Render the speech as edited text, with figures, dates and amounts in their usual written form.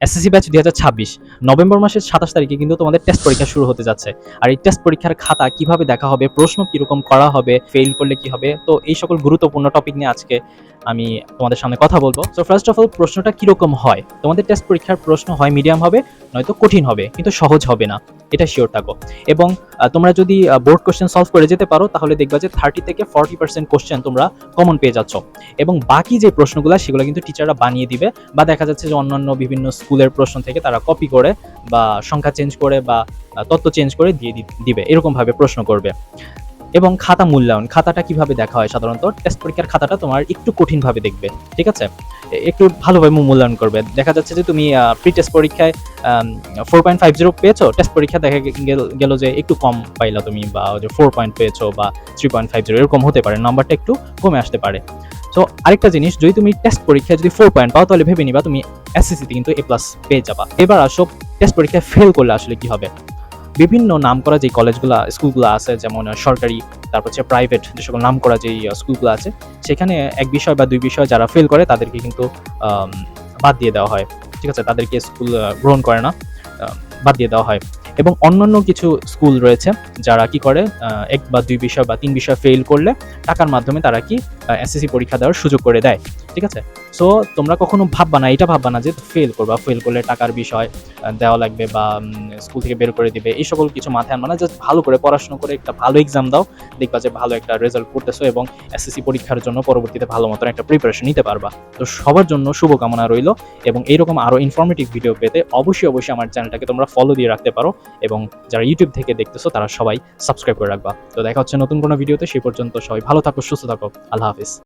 SSC batch 2026 November মাসের 27 তারিখে কিন্তু তোমাদের টেস্ট পরীক্ষা শুরু হতে যাচ্ছে। আর এই টেস্ট পরীক্ষার খাতা কিভাবে দেখা হবে, প্রশ্ন কিরকম করা হবে, ফেইল করলে কি হবে, তো এই সকল গুরুত্বপূর্ণ টপিক নিয়ে আজকে আমি তোমাদের সামনে কথা বলবো। সো ফার্স্ট অফ অল, প্রশ্নটা কিরকম হয়? তোমাদের টেস্ট পরীক্ষার প্রশ্ন হয় মিডিয়াম হবে, নয়তো কঠিন হবে, কিন্তু সহজ হবে না, এটা শিওর থাকো। এবং তোমরা যদি বোর্ড কোশ্চেন সলভ করে যেতে পারো, তাহলে দেখবা যে 30 থেকে 40% কোশ্চেন তোমরা কমন পেয়ে যাচ্ছ। এবং বাকি যে প্রশ্নগুলো সেগুলো কিন্তু টিচাররা বানিয়ে দিবে, বা দেখা যাচ্ছে যে অন্যান্য বিভিন্ন স্কুলের প্রশ্ন থেকে তারা কপি করে বা সংখ্যা চেঞ্জ করে বা তথ্য চেঞ্জ করে দিয়ে দিবে, এরকমভাবে প্রশ্ন করবে। এবং খাতা মূল্যায়ন, খাতাটা কিভাবে দেখা হয়? সাধারণত টেস্ট পরীক্ষার খাতাটা তোমার একটু কঠিনভাবে দেখবে, ঠিক আছে? একটু ভালোভাবে মূল্যায়ন করবে। দেখা যাচ্ছে যে তুমি প্রি টেস্ট পরীক্ষায় 4.50 পেয়েছো, টেস্ট পরীক্ষা দেখা গেল যে একটু কম পাইলা তুমি, বা 4 পয়েন্ট পেয়েছো বা 3.50, এরকম হতে পারে, নাম্বারটা একটু কমে আসতে পারে। সো আরেকটা জিনিস, যদি তুমি টেস্ট পরীক্ষায় যদি 4 পয়েন্ট পাও, তাহলে ভেবে নিবা তুমি এসএসসিতে কিন্তু A+ পেয়ে যাবা। এবার আসো, টেস্ট পরীক্ষায় ফেল করলে আসলে কি হবে। বিভিন্ন নামকরা যে কলেজগুলো স্কুলগুলো আছে, যেমন সরকারি, তারপর হচ্ছে প্রাইভেট, যে সকল নামকরা যেই স্কুলগুলো আছে, সেখানে এক বিষয় বা দুই বিষয় যারা ফেল করে তাদেরকে কিন্তু বাদ দিয়ে দেওয়া হয়, ঠিক আছে? তাদেরকে স্কুল গ্রহণ করে না, বাদ দিয়ে দেওয়া হয়। এবং অন্যান্য কিছু স্কুল রয়েছে যারা কি করে, এক বা দুই বিষয় বা তিন বিষয় ফেল করলে টাকার মাধ্যমে তারা কি এসএসসি পরীক্ষা দেওয়ার সুযোগ করে দেয়, ঠিক আছে? সো তোমরা কখনো ভাববা না, এটা ভাববা না যে ফেল করবা, ফেল করলে টাকার বিষয় দেওয়া লাগবে বা স্কুল থেকে বের করে দিবে, এই সকল কিছু মাথায় আনবা না। জাস্ট ভালো করে পড়াশোনা করে একটা ভালো এক্সাম দাও, দেখবা যে ভালো একটা রেজাল্ট করতেছো এবং এসএসসি পরীক্ষার জন্য পরবর্তীতে ভালো মতন একটা প্রিপারেশন নিতে পারবা। তো সবার জন্য শুভকামনা রইল, এবং এইরকম আরো ইনফরমেটিভ ভিডিও পেতে অবশ্যই আমার চ্যানেলটাকে তোমরা ফলো দিয়ে রাখতে পারো, এবং যারা ইউটিউব থেকে দেখতেছো তারা সবাই সাবস্ক্রাইব করে রাখবা। তো দেখা হচ্ছে নতুন কোনো ভিডিওতে, সেই পর্যন্ত সবাই ভালো থাকো, সুস্থ থাকো, আল্লাহ হাফিজ।